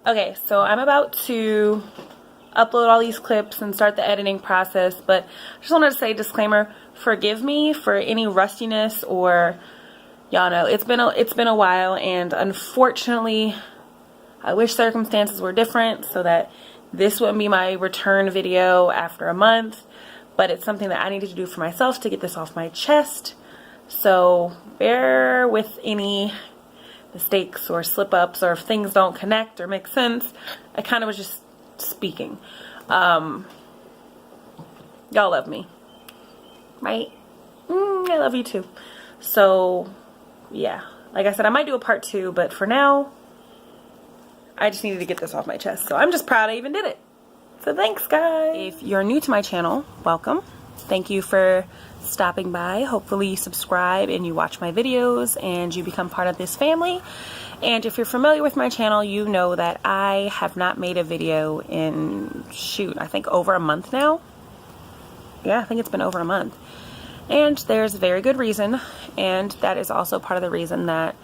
Okay, so I'm about to upload all these clips and start the editing process, but I just wanted to say, disclaimer, forgive me for any rustiness, or y'all know it's been a while, and unfortunately I wish circumstances were different so that this wouldn't be my return video after a month, but it's something that I needed to do for myself to get this off my chest. So bear with any mistakes or slip-ups, or if things don't connect or make sense. I kind of was just speaking. Y'all love me, right? I love you too. So yeah, like I said, I might do a part 2, but for now I just needed to get this off my chest. So I'm just proud I even did it. So thanks, guys. If you're new to my channel, welcome. Thank you for stopping by. Hopefully you subscribe and you watch my videos and you become part of this family. And if you're familiar with my channel, you know that I have not made a video in, shoot, I think over a month now. Yeah, I think it's been over a month. And there's a very good reason, and that is also part of the reason that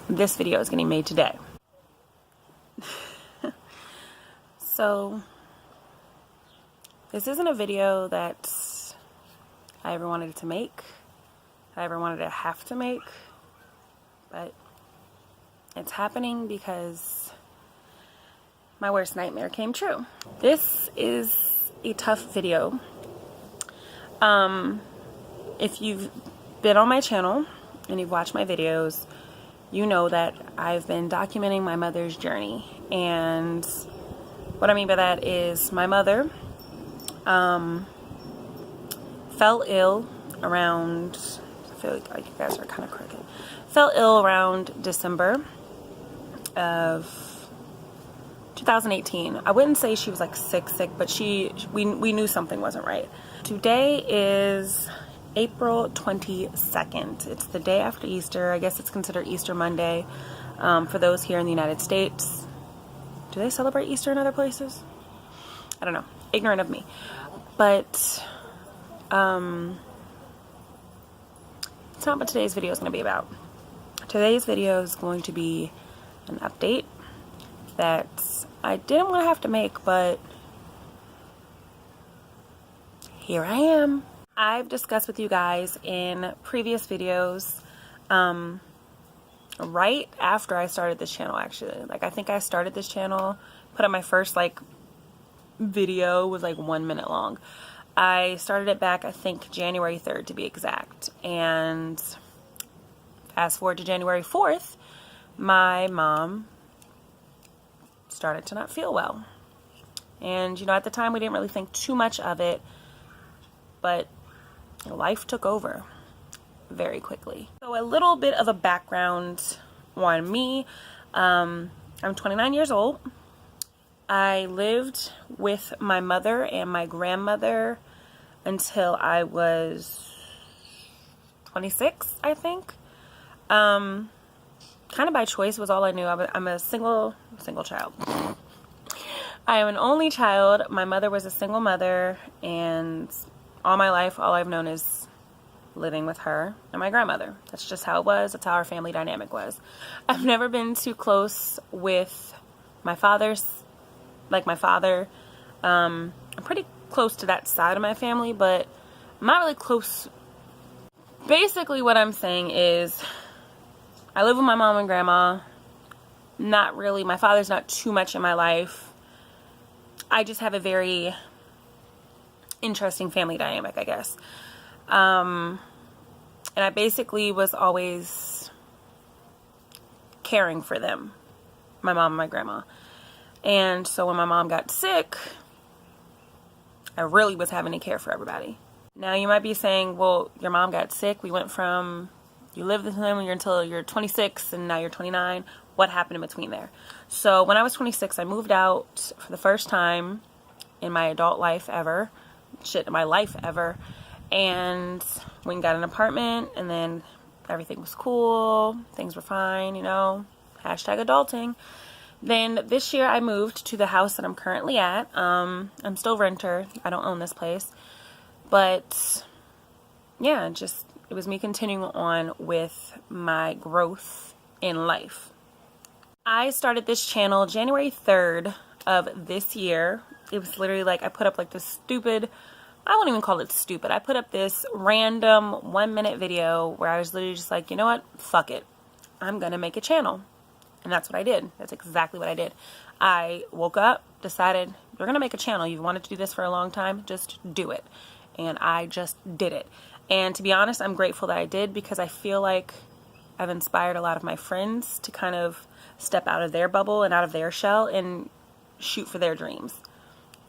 this video is getting made today. So this isn't a video that I ever wanted to make, I ever wanted to have to make, but it's happening because my worst nightmare came true. This is a tough video. If you've been on my channel and you've watched my videos, you know that I've been documenting my mother's journey. And what I mean by that is my mother fell ill around, I feel like you guys are kind of crooked, fell ill around December of 2018. I wouldn't say she was like sick, but we knew something wasn't right. Today is April 22nd. It's the day after Easter. I guess it's considered Easter Monday for those here in the United States. Do they celebrate Easter in other places? I don't know. Ignorant of me. But it's not what today's video is going to be about. Today's video is going to be an update that I didn't want to have to make, but here I am. I've discussed with you guys in previous videos, right after I started this channel, actually. Like, I think I started this channel, put up my first like video, was like 1 minute long. I started it back, I think January 3rd to be exact, and fast forward to January 4th, my mom started to not feel well. And you know, at the time we didn't really think too much of it, but life took over very quickly. So a little bit of a background on me. I'm 29 years old. I lived with my mother and my grandmother until I was 26, I think. Kind of by choice was all I knew. I'm a single child. I am an only child. My mother was a single mother, and all my life, all I've known is living with her and my grandmother. That's just how it was. That's how our family dynamic was. I've never been too close with my father. I'm pretty close to that side of my family, but I'm not really close. Basically, what I'm saying is I live with my mom and grandma. Not really. My father's not too much in my life. I just have a very interesting family dynamic, I guess. And I basically was always caring for them, my mom and my grandma. And so when my mom got sick, I really was having to care for everybody. Now you might be saying, well, your mom got sick. We went from you lived with them until you're 26 and now you're 29. What happened in between there? So when I was 26, I moved out for the first time in my adult life ever. My life ever. And we got an apartment, and then everything was cool. Things were fine, you know. Hashtag adulting. Then this year I moved to the house that I'm currently at. I'm still renter. I don't own this place. But yeah, it was me continuing on with my growth in life. I started this channel January 3rd of this year. It was literally like I put up like this stupid, I won't even call it stupid. I put up this random 1-minute video where I was literally just like, you know what? Fuck it. I'm going to make a channel. And that's what I did. That's exactly what I did. I woke up, decided, we're going to make a channel. You've wanted to do this for a long time. Just do it. And I just did it. And to be honest, I'm grateful that I did, because I feel like I've inspired a lot of my friends to kind of step out of their bubble and out of their shell and shoot for their dreams.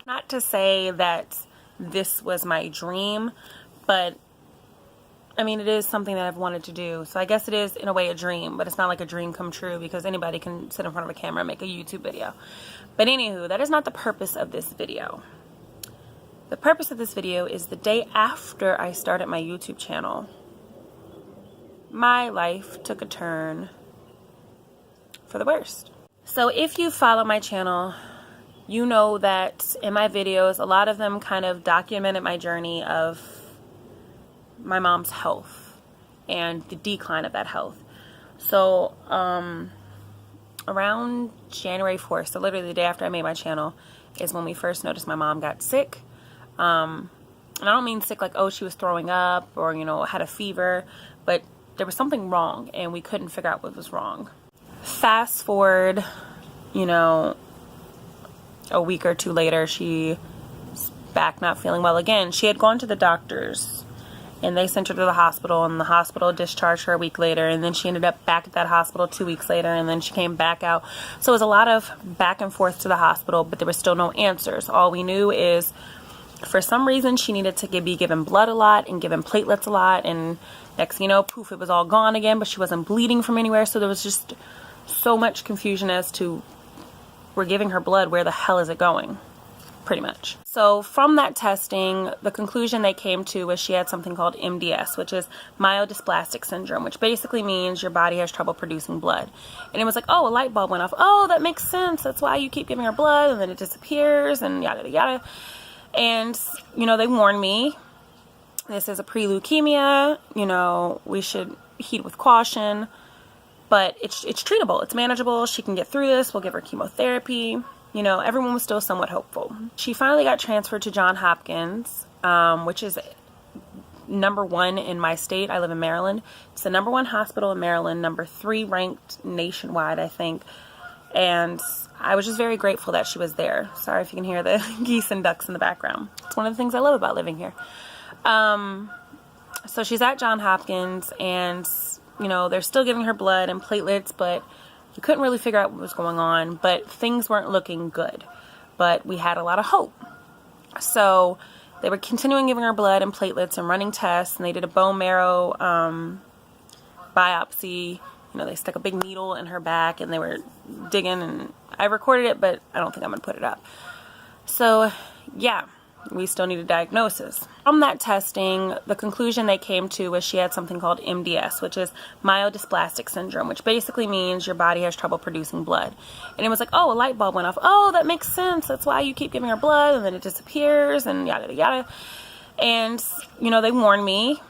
Not to say that this was my dream, but I mean, it is something that I've wanted to do. So I guess it is in a way a dream, but it's not like a dream come true, because anybody can sit in front of a camera and make a YouTube video. But anywho, that is not the purpose of this video. The purpose of this video is the day after I started my YouTube channel, my life took a turn for the worst. So if you follow my channel, you know that in my videos, a lot of them kind of documented my journey of my mom's health and the decline of that health. So around January 4th, so literally the day after I made my channel, is when we first noticed my mom got sick. And I don't mean sick like, oh, she was throwing up or, you know, had a fever, but there was something wrong and we couldn't figure out what was wrong. Fast forward, you know, a week or two later, she's back not feeling well again. She had gone to the doctors and they sent her to the hospital, and the hospital discharged her a week later, and then she ended up back at that hospital 2 weeks later, and then she came back out. So it was a lot of back and forth to the hospital, but there was still no answers. All we knew is for some reason she needed to be given blood a lot and given platelets a lot, and next thing you know, poof, it was all gone again, but she wasn't bleeding from anywhere. So there was just so much confusion as to, we're giving her blood, where the hell is it going? Pretty much. So from that testing, the conclusion they came to was she had something called MDS, which is myelodysplastic syndrome, which basically means your body has trouble producing blood. And it was like, oh, a light bulb went off. Oh, that makes sense. That's why you keep giving her blood and then it disappears and yada, yada. And, you know, they warned me, this is a pre-leukemia, you know, we should heed with caution, but it's treatable. It's manageable. She can get through this. We'll give her chemotherapy. You know, everyone was still somewhat hopeful. She finally got transferred to Johns Hopkins, which is #1 in my state. I live in Maryland. It's the #1 hospital in Maryland, #3 ranked nationwide, I think. And I was just very grateful that she was there. Sorry if you can hear the geese and ducks in the background. It's one of the things I love about living here. So she's at Johns Hopkins, and, you know, they're still giving her blood and platelets, but you couldn't really figure out what was going on, but things weren't looking good. But we had a lot of hope. So they were continuing giving her blood and platelets and running tests, and they did a bone marrow biopsy. You know, they stuck a big needle in her back, and they were digging, and I recorded it, but I don't think I'm going to put it up. So, yeah, we still need a diagnosis. From that testing, the conclusion they came to was she had something called MDS, which is myelodysplastic syndrome, which basically means your body has trouble producing blood. And it was like, oh, a light bulb went off. Oh, that makes sense. That's why you keep giving her blood and then it disappears and yada, yada. And, you know, they warned me,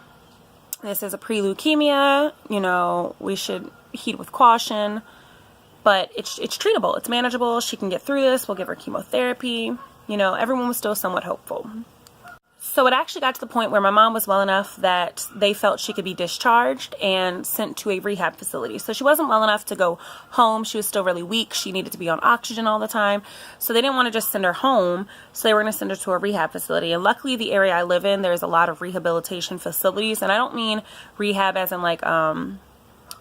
this is a pre-leukemia, you know, we should heed with caution, but it's treatable. It's manageable. She can get through this. We'll give her chemotherapy. You know, everyone was still somewhat hopeful. So it actually got to the point where my mom was well enough that they felt she could be discharged and sent to a rehab facility. So she wasn't well enough to go home. She was still really weak. She needed to be on oxygen all the time. So they didn't want to just send her home. So they were going to send her to a rehab facility. And luckily, the area I live in, there's a lot of rehabilitation facilities. And I don't mean rehab as in like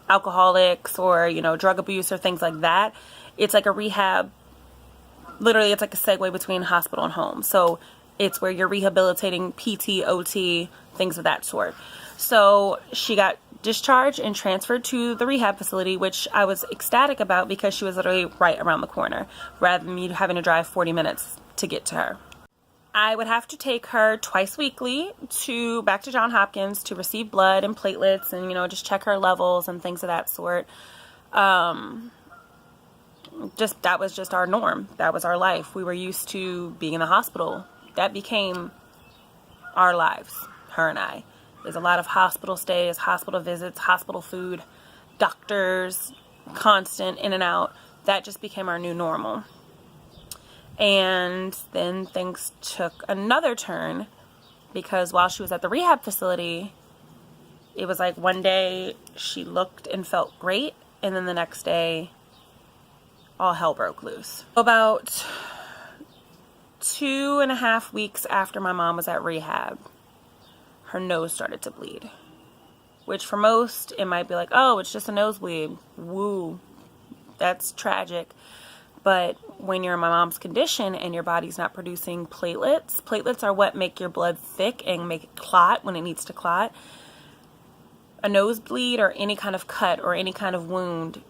alcoholics or, you know, drug abuse or things like that. It's like a rehab. Literally, it's like a segue between hospital and home. So it's where you're rehabilitating PT, OT, things of that sort. So she got discharged and transferred to the rehab facility, which I was ecstatic about because she was literally right around the corner, rather than me having to drive 40 minutes to get to her. I would have to take her twice weekly back to Johns Hopkins to receive blood and platelets and, you know, just check her levels and things of that sort. That was just our norm. That was our life. We were used to being in the hospital. That became our lives, her and I. There's a lot of hospital stays, hospital visits, hospital food, doctors, constant in and out, that just became our new normal. And then things took another turn, because while she was at the rehab facility, it was like one day she looked and felt great, and then the next day all hell broke loose. About 2.5 weeks after my mom was at rehab, her nose started to bleed, which for most it might be like, oh, it's just a nosebleed, woo, that's tragic. But when you're in my mom's condition and your body's not producing platelets are what make your blood thick and make it clot when it needs to clot. A nosebleed or any kind of cut or any kind of wound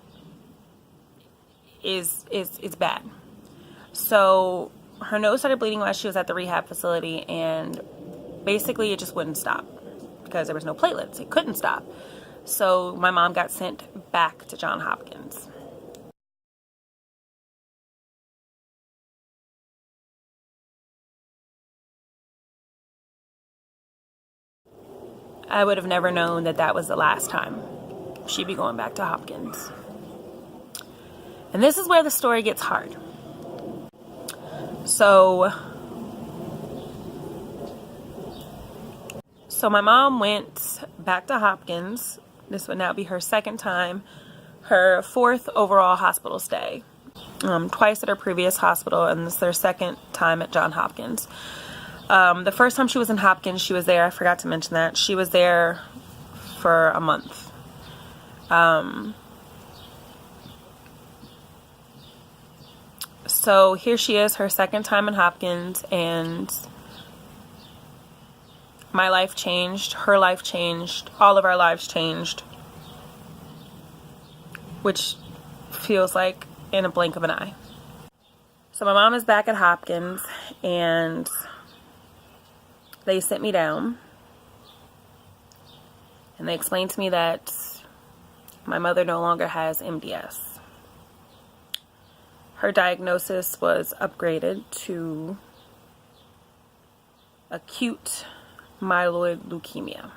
is bad. So her nose started bleeding while she was at the rehab facility, and basically it just wouldn't stop because there was no platelets. It couldn't stop. So my mom got sent back to Johns Hopkins. I would have never known that that was the last time she'd be going back to Hopkins. And this is where the story gets hard. So my mom went back to Hopkins. This would now be her second time, her fourth overall hospital stay. Twice at her previous hospital, and this is their second time at Johns Hopkins. The first time she was in Hopkins, she was there, I forgot to mention that, she was there for a month. So here she is, her second time in Hopkins, and my life changed, her life changed, all of our lives changed, which feels like in a blink of an eye. So my mom is back at Hopkins, and they sit me down, and they explained to me that my mother no longer has MDS. Her diagnosis was upgraded to acute myeloid leukemia,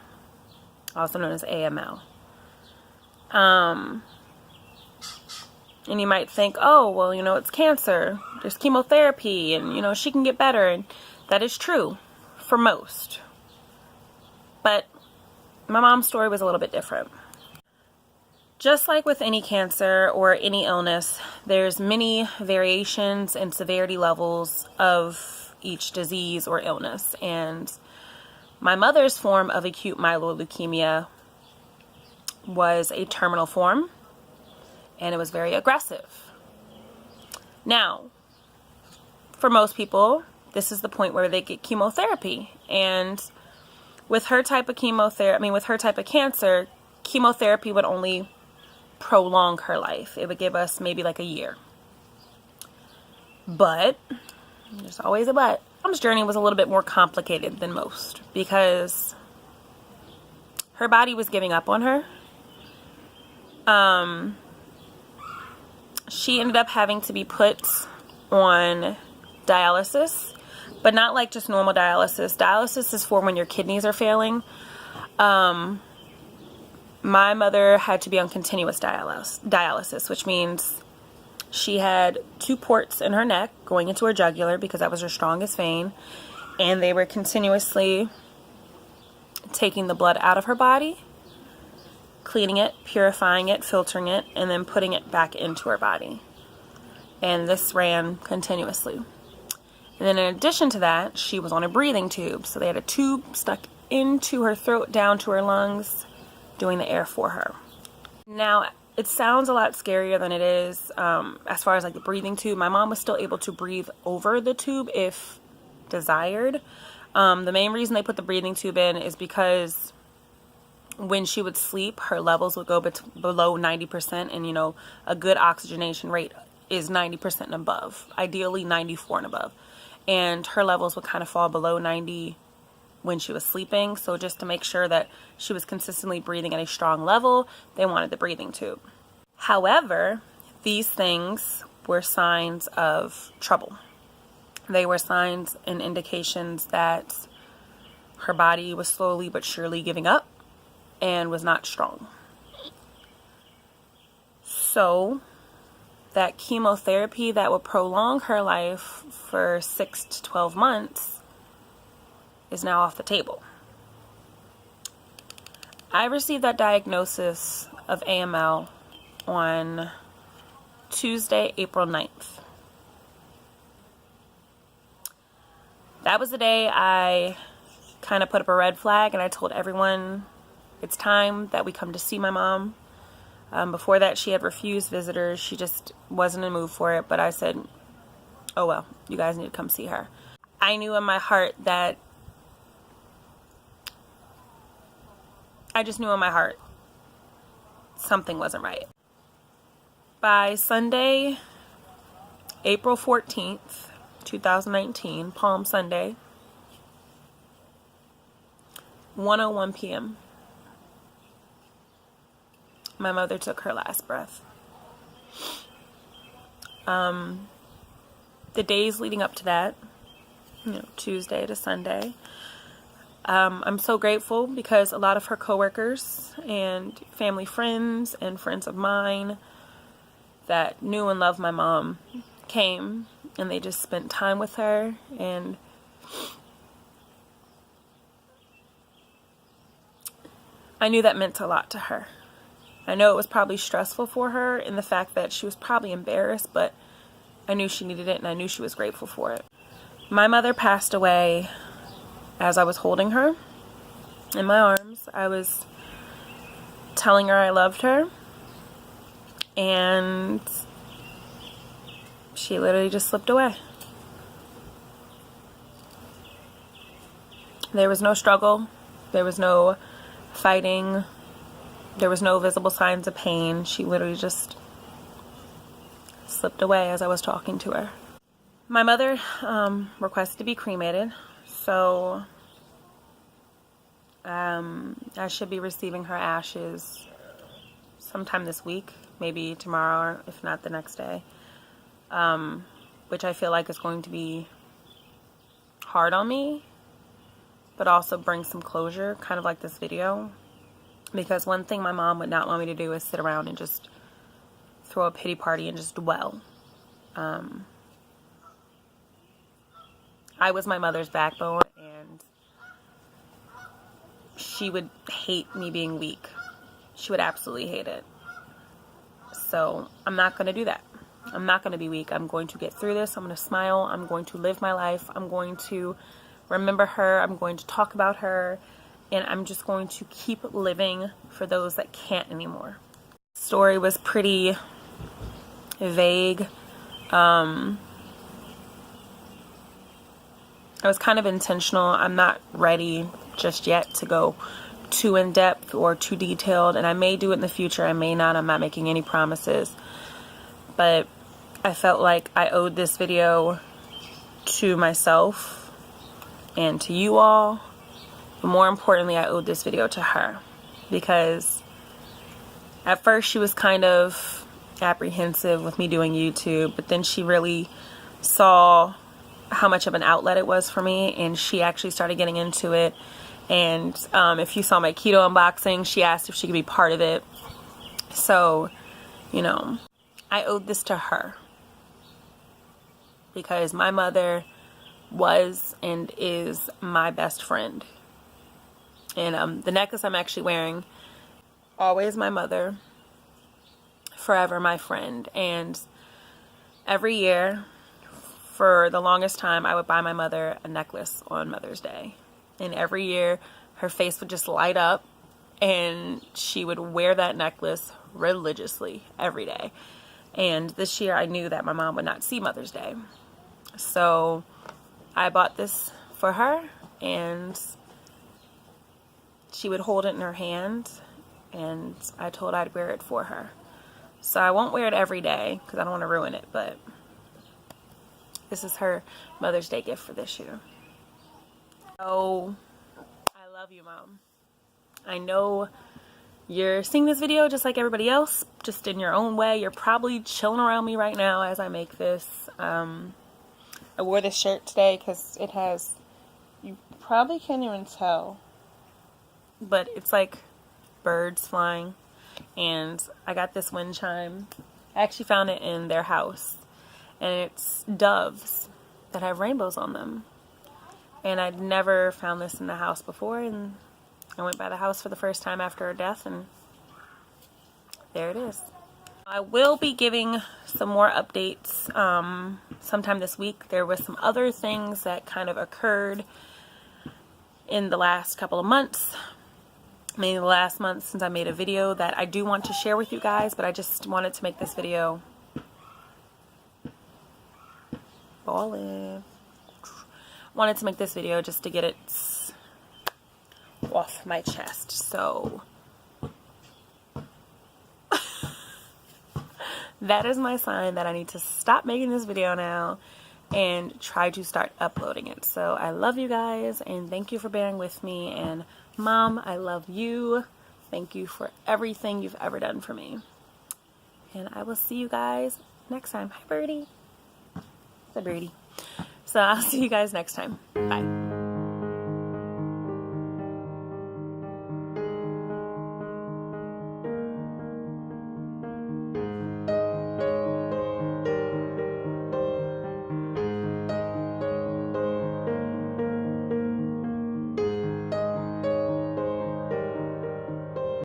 also known as AML. And you might think, oh, well, it's cancer. There's chemotherapy, and, she can get better. And that is true for most. But my mom's story was a little bit different. Just like with any cancer or any illness, there's many variations and severity levels of each disease or illness. And my mother's form of acute myeloid leukemia was a terminal form, and it was very aggressive. Now, for most people, this is the point where they get chemotherapy. And with her type of with her type of cancer, chemotherapy would only prolong her life. It would give us maybe like a year. But, there's always a but. Mom's journey was a little bit more complicated than most, because her body was giving up on her. She ended up having to be put on dialysis, but not like just normal dialysis. Dialysis is for when your kidneys are failing. My mother had to be on continuous dialysis, which means she had 2 ports in her neck going into her jugular, because that was her strongest vein, and they were continuously taking the blood out of her body, cleaning it, purifying it, filtering it, and then putting it back into her body. And this ran continuously. And then in addition to that, she was on a breathing tube. So they had a tube stuck into her throat, down to her lungs, doing the air for her. Now, it sounds a lot scarier than it is. As far as like the breathing tube, my mom was still able to breathe over the tube if desired. The main reason they put the breathing tube in is because when she would sleep, her levels would go below 90%, and a good oxygenation rate is 90% and above, ideally 94 and above. And her levels would kind of fall below 90 when she was sleeping. So just to make sure that she was consistently breathing at a strong level, they wanted the breathing tube. However, these things were signs of trouble. They were signs and indications that her body was slowly but surely giving up and was not strong. So that chemotherapy that would prolong her life for 6 to 12 months is now off the table. I received that diagnosis of AML on Tuesday, April 9th. That was the day I kind of put up a red flag and I told everyone it's time that we come to see my mom. Before that, she had refused visitors. She just wasn't in the mood for it. But I said, oh well, you guys need to come see her. I knew in my heart that, I just knew in my heart something wasn't right. By Sunday, April 14th, 2019, Palm Sunday, 1:01 p.m., my mother took her last breath. The days leading up to that, Tuesday to Sunday, I'm so grateful because a lot of her coworkers and family friends and friends of mine that knew and loved my mom came and they just spent time with her, and I knew that meant a lot to her. I know it was probably stressful for her in the fact that she was probably embarrassed, but I knew she needed it and I knew she was grateful for it. My mother passed away as I was holding her in my arms. I was telling her I loved her, and she literally just slipped away. There was no struggle. There was no fighting. There was no visible signs of pain. She literally just slipped away as I was talking to her. My mother requested to be cremated, so I should be receiving her ashes sometime this week, maybe tomorrow, or if not the next day, which I feel like is going to be hard on me, but also bring some closure, kind of like this video. Because one thing my mom would not want me to do is sit around and just throw a pity party and just dwell. I was my mother's backbone, and she would hate me being weak. She would absolutely hate it. So I'm not going to do that. I'm not going to be weak. I'm going to get through this. I'm going to smile. I'm going to live my life. I'm going to remember her. I'm going to talk about her. And I'm just going to keep living for those that can't anymore. The story was pretty vague. It was kind of intentional. I'm not ready just yet to go too in-depth or too detailed. And I may do it in the future. I may not. I'm not making any promises. But I felt like I owed this video to myself and to you all. But more importantly, I owed this video to her, because at first she was kind of apprehensive with me doing YouTube, but then she really saw how much of an outlet it was for me, and she actually started getting into it. And if you saw my keto unboxing, she asked if she could be part of it. So, I owed this to her, because my mother was and is my best friend. And the necklace I'm actually wearing, always my mother, forever my friend. And every year, for the longest time, I would buy my mother a necklace on Mother's Day. And every year, her face would just light up, and she would wear that necklace religiously every day. And this year, I knew that my mom would not see Mother's Day. So I bought this for her, and she would hold it in her hand, and I told her I'd wear it for her. So I won't wear it every day because I don't want to ruin it, but this is her Mother's Day gift for this year. Oh, I love you, Mom. I know you're seeing this video just like everybody else, just in your own way. You're probably chilling around me right now as I make this. I wore this shirt today because it has, you probably can't even tell, but it's like birds flying. And I got this wind chime I actually found it in their house, and it's doves that have rainbows on them. And I'd never found this in the house before, and I went by the house for the first time after her death, and there it is. I will be giving some more updates sometime this week. There was some other things that kind of occurred in the last couple of months, maybe the last month since I made a video, that I do want to share with you guys, but I just wanted to make this video wanted to make this video just to get it off my chest. So that is my sign that I need to stop making this video now and try to start uploading it. So I love you guys, and thank you for bearing with me. And Mom, I love you. Thank you for everything you've ever done for me. And I will see you guys next time. Hi, Birdie. It's a birdie. So I'll see you guys next time. Bye.